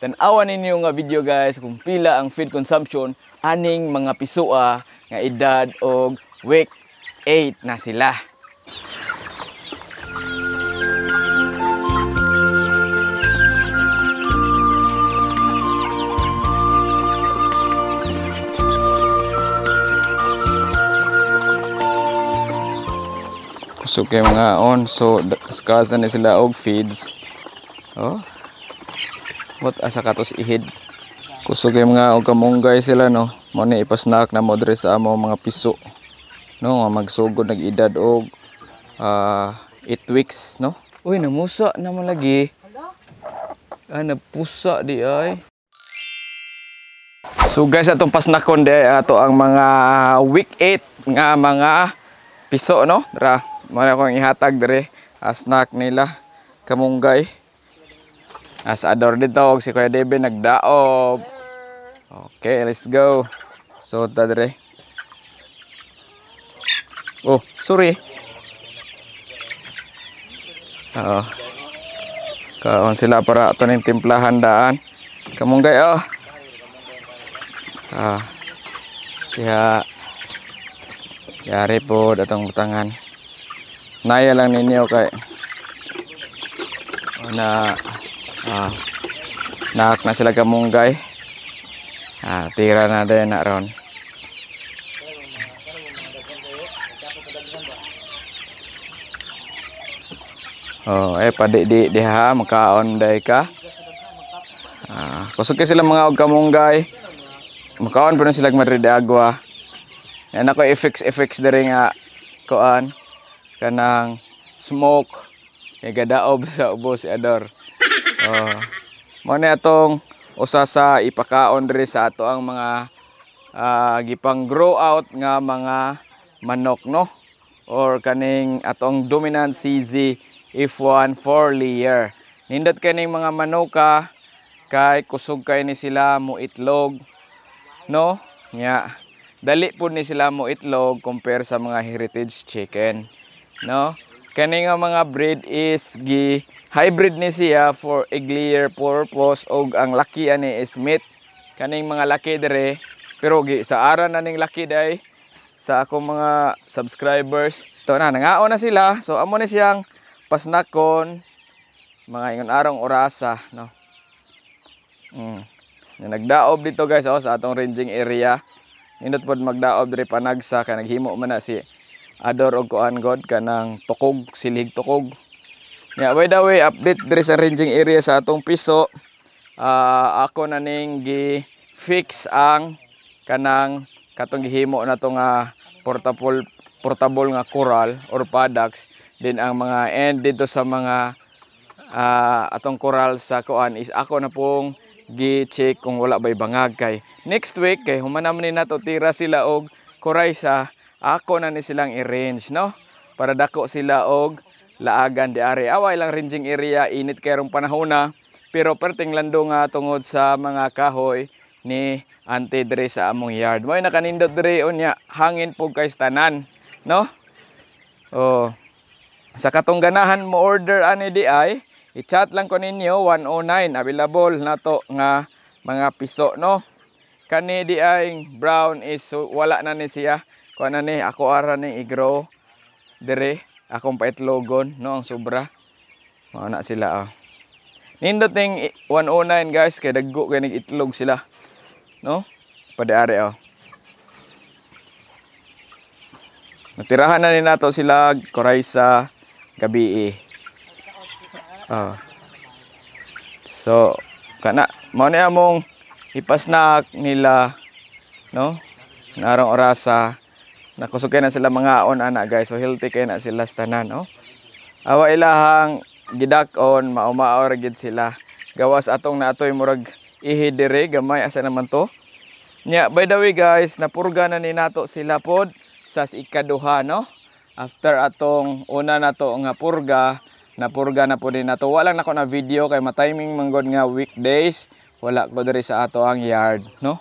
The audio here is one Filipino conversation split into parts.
Tan-awan ninyo nga video guys kung pila ang feed consumption aning mga pisua nga edad og week 8 na sila. So kay mga on, so kaskas na sila og feeds. Oh. What asa katos ihid. Kusog kay mga og kamunggay sila no. Mo ni ipasnack na mo diri sa amo mga piso. No, magsugod nag-edad og 8 weeks no. Uy, namusa naman lagi. Napusa di ay. So guys, atong pasnakon di ato ang mga week 8 nga mga piso no. Dara mara ko ihatag dire snack nila kamunggay. As ador dito og si Kuya Debe nagdaob. Okay, let's go. So ta dire. Oh, sorry. Kaon sila para ato ning timplahan daan. Kamunggay oh. Yari po datong butangan. Naya lang ninyo kay snack na sila kamunggay. Tira na din na ron. Padi di ha makaon day ka. Kusog sila mga og kamunggay. Makaon pa na sila madrid agwa. Yan ako effects diri nga kuan kanang smoke kay gadaob sa ubos si Ador. Mo ni atong usa sa ipakaon diri sa ato ang mga gipang grow out nga mga manok no or kaning atong dominant CZ F1 4 layer. Nindot kaning mga manoka kay kusog kay ni sila mo itlog no nya dali pud ni sila mo itlog compare sa mga heritage chicken. No, kani nga mga breed is hybrid ni siya for egg layer purpose og ang laki ani is meat. Kaning mga laki dire pero sa aran na ning laki day sa akong mga subscribers. To na nangaon na sila. So amo ni siyang pasnakon mga ingon arong orasa no. Nagdaob dito guys sa atong ranging area. Nindot pod magdaob diri panagsa kay naghimo man na si Ador og kuan god kanang tukog, silig tukog. Yeah, by the way, update diri sa ranging area sa atong piso. Ako na ning gi-fix ang kanang katong gihimo na to nga portable nga coral or paddocks. Din ang mga end dito sa mga atong coral sa kuan is ako na pong gi-check kung wala bay bangag kay next week kay humanam ni nato tira sila og koraysa. Ako na ni silang i-range no para dako sila og laagan di ari. Away lang ranging area init kay rong panahon na pero perting lando nga tungod sa mga kahoy ni ante dire sa among yard. Moy nakanindot dire unya hangin pug kay tanan no. Sa katong ganahan mo order ani di ay i-chat lang ko ninyo 109 available nato nga mga piso no. Kani di ay brown is wala na ni siya. Kuan na ni ako ara ni i-grow dire akong paitlogon no ang sobra. Mao na sila Nindot ning 109 guys kay daggo kay nag-itlog sila no. Padaari Natirahan na ni nato sila koraysa gabi So kana mao ni among ipasnak nila no. Narong orasa nakusog na sila mga on ana guys. So healthy kay na sila tanan no. Awa ilahang gidak-on mao-mao ra gid sila. Gawas atong natoy murag ihid dire gamay asa naman to. Nya by the way guys, napurga na ni nato sila pod sa ikaduha no. After atong una nato nga purga, napurga na pod nato. Wala na ko na video kay ma-timing manggod nga weekdays. Wala ko diri sa ato ang yard no.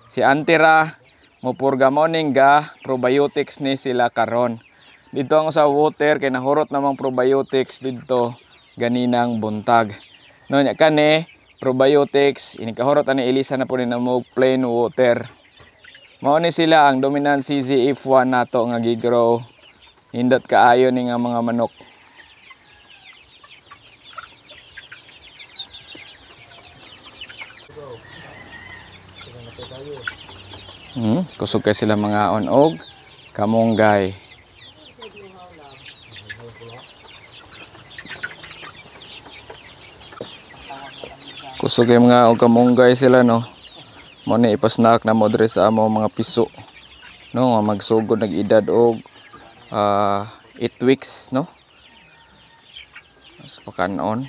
Si Antira mupurga morning ga probiotics ni sila karon. Dito ang sa water kay nahurot namang probiotics dito ganinang buntag. No nya kani probiotics, inikahorot ani ilisa na po ni namog plain water. Mao ni sila ang dominant CZF1 nato nga gigrow. Hindot kaayo ni nga mga manok. Kusog kay sila mga onog, kamunggay. Kusog kay mga kamunggay sila no. Mo ni ipasnak na mo diri sa amo mga piso. No, nga magsugod nag-edad og 8 weeks no. Sa pakanon.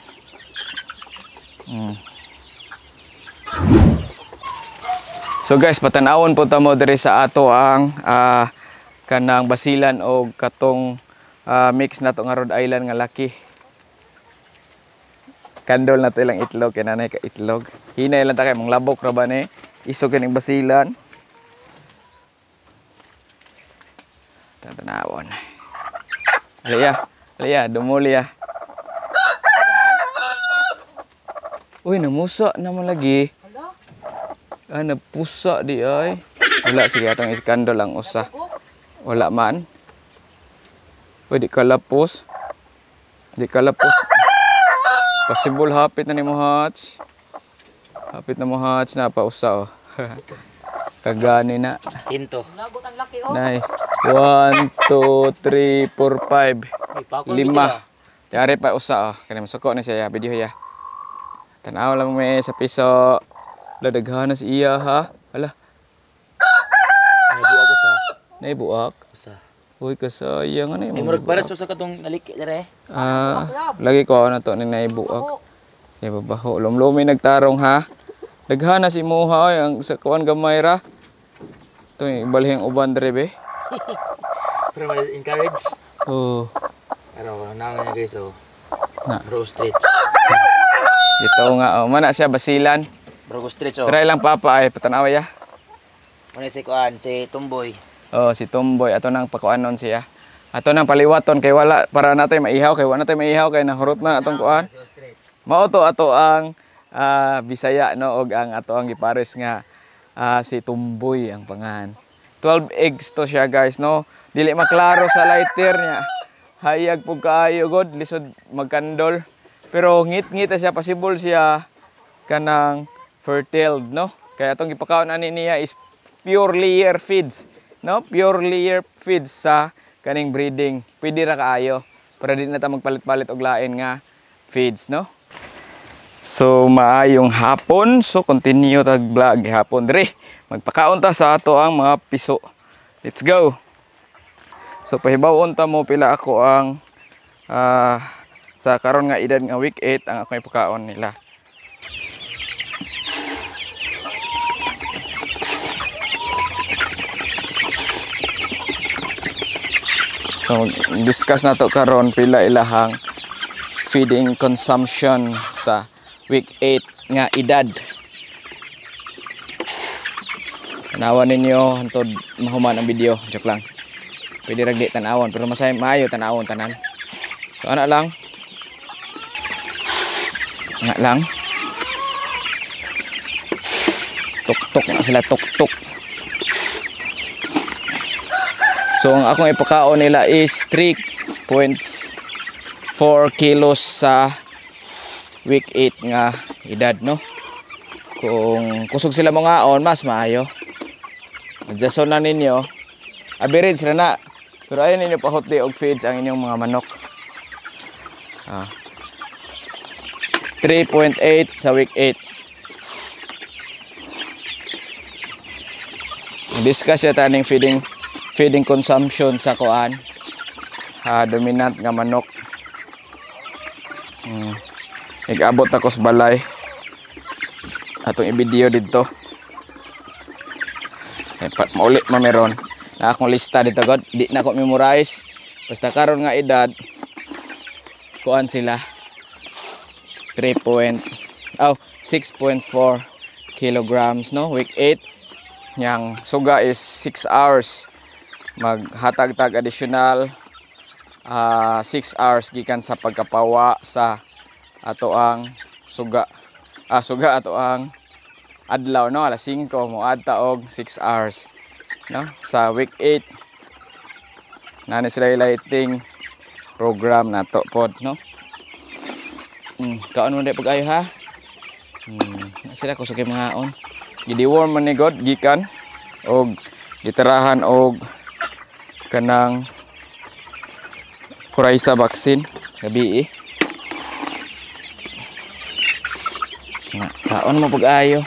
So guys, patanawon po ta mo diri sa ato ang kanang basilan o katong mix na to nga Rhode Island nga laki. Kandol na to ilang itlog kay nanay ka itlog. Hinay lang ta kay mong labok ra ba ni isog kining basilan. Tatanawon. Alaya, dumuli ya. Uy, namusa naman lagi. Napusa di ay. Wala sige atong iskandal ang usa. Wala man. Pwede kalapos. Di kalapos. Possible hapit na ni mo hatch. Hapit na mo hatch na pa usa oh. Kagani na. Hinto. Nay. 1 2 3 4 5. 5. Yari pa usa oh. Kani masuko ni siya video ya. Tanaw lang may sa piso. Ladaghan si iya ha. Ala. Naibuak ko sa. Naibuak. Sa. Uy kasayang ano Ay murag para sa katong naliki dire. Lagi ko na to ni naibuak. Di ba baho lumlumi nagtarong ha. Daghan na si Moha oy ang sa kuan gamay ra. To ibalhing uban dire be. Pero encourage. Oh. Pero nang nga guys oh. Na. Rose Street. Ito nga oh, mana siya basilan. Bro Street oh. Try lang papa ay patanaw ya. Muna si kuan si Tumboy. Oh, si Tumboy ato nang pakuanon siya. Ato nang paliwaton kay wala para natay maihaw kay wala natay maihaw kay nahurot na atong kuan. Mao to ato ang Bisaya no og ang ato ang gipares nga si Tumboy ang pangan. 12 eggs to siya guys no. Dili maklaro sa lighter niya. Hayag pug kaayo god lisod magkandol. Pero ngit-ngit siya possible siya kanang fertile no. Kaya atong gipakaon ani niya is pure layer feeds no. Pure layer feeds sa kaning breeding. Pwede ra kaayo para di na ta magpalit-palit og lain nga feeds no. So maayong hapon. So continue tag vlog hapon dire. Magpakaon ta sa ato ang mga piso. Let's go. So pahibawon ta mo pila ako ang sa karon nga edad nga week 8 ang akong ipakaon nila. So discuss na to karon pila ilahang feeding consumption sa week 8 nga edad. Tanawan ninyo hantod mahuman ang video, joke lang. Pwede ra di tanawon pero masay maayo tanawon tanan. So ana lang. Ana lang. Tuk-tuk na sila tuk-tuk. So ang akong ipakaon nila is 3.4 kilos sa week 8 nga edad no. Kung kusog sila mga on mas maayo. Adjuston na ninyo. Average sila na. Pero ayun ninyo pa hotly og feeds ang inyong mga manok. 3.8 sa week 8. Discuss ya taning feeding consumption sa kuan. Dominant nga manok. Nag-abot ako sa balay. Atong i-video dito. Maulit meron na akong lista dito god. Di na ako memorize. Basta karon nga edad kuan sila 6.4 kilograms no week 8. Yang suga is 6 hours. Maghatag tag additional 6 hours gikan sa pagkapawa sa ato ang suga. suga ato ang adlaw no alas 5 mo adta og 6 hours no sa week 8 nani sila lighting program nato pod no. Kaon mo day pag-ayo ha. Sila kusog kay mga on. Gidiworm man ni God gikan og gitirahan og kanang Coryza vaccine gabi kaon mo pag-ayo.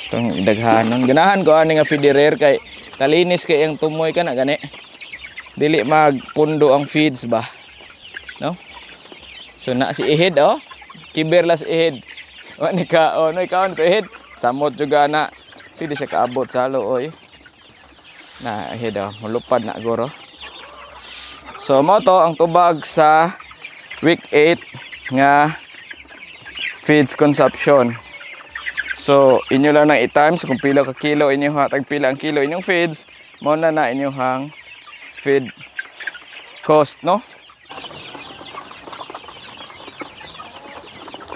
Itong daghanon. Ganahan ko ani nga feederer kay talinis kay ang tumoy ka na gani. Dili magpundo ang feeds ba. No? So na si ihid oh. Kiberlas ihid. O ni kaon, oy kaon to ihid. Samot juga na. Sige sa kaabot salo oy. Na ihid oh, mulupad na guro. So mo to ang tubag sa week 8 nga feeds consumption. So inyo lang na i-times kung pila ka kilo inyo ha, tag pila ang kilo inyong feeds, mo na inyo hang feed cost no.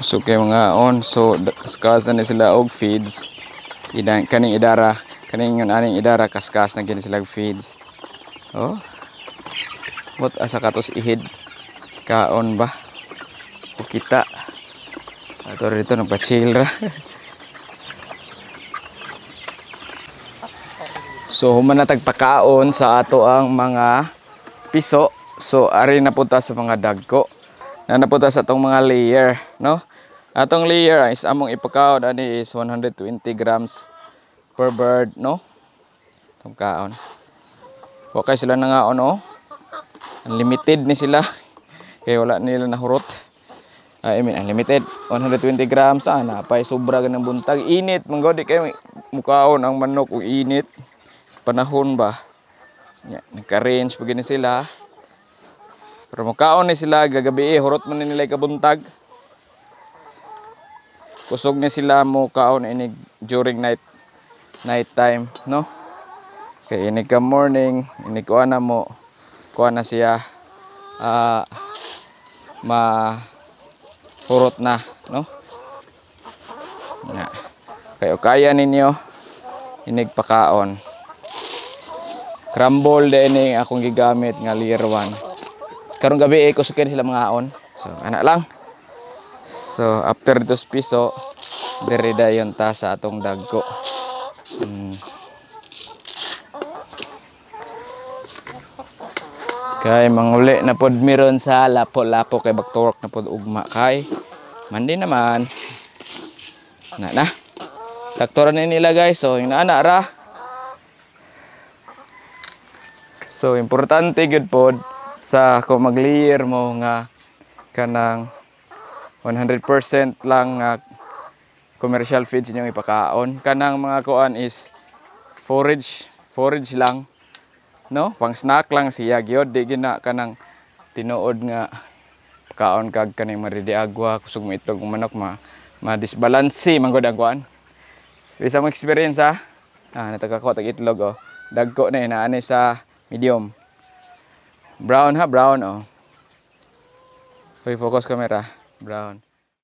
So kay mga on so kaskas na sila og feeds. Kaning idara, kaning yun aning idara kaskas na gini sila og feeds. Oh. What asa katos ihid kaon ba? O kita. Ato rito nagpa-chill ra. So human na tagpakaon sa ato ang mga piso. So ari na punta sa mga dagko. Na napunta sa atong mga layer, no? Atong layer is among ipakaon ani is 120 grams per bird, no? Itong kaon. Wa kay sila nangaon oh. Unlimited ni sila. Kaya wala nila nahurot. I mean unlimited 120 grams napay sobra ganang buntag init manggod kay mukaon ang manok og init panahon ba nagka-range pag sila pero mukaon ni sila gagabi hurot man nila kabuntag kusog ni sila mo kaon ini during night time no kay ini ka morning ini kuana mo kuana siya hurot na, no? Na. Kayo kaya ninyo inigpakaon. Crumble din akong gigamit nga layer 1. Karong gabi kusukin sila mga aon. So ana lang. So after dos piso diri dayon ta sa atong dagko. Kay manguli na pod miron sa lapo-lapo kay baktorok na pod ugma kay mandi naman na sakto ra nila guys so ina ana ra so importante gud pod sa kung mag-layer mo nga kanang 100% lang nga commercial feeds inyong ipakaon kanang mga kuan is forage lang no pang snack lang siya gyud di gina kanang tinuod nga kaon kag kaning maridi agwa kusog mo itlog ng manok ma disbalance manggod ang kuan bisa mo experience ha natagako tag itlog oh dagko na inaani sa medium brown ha brown oh focus camera brown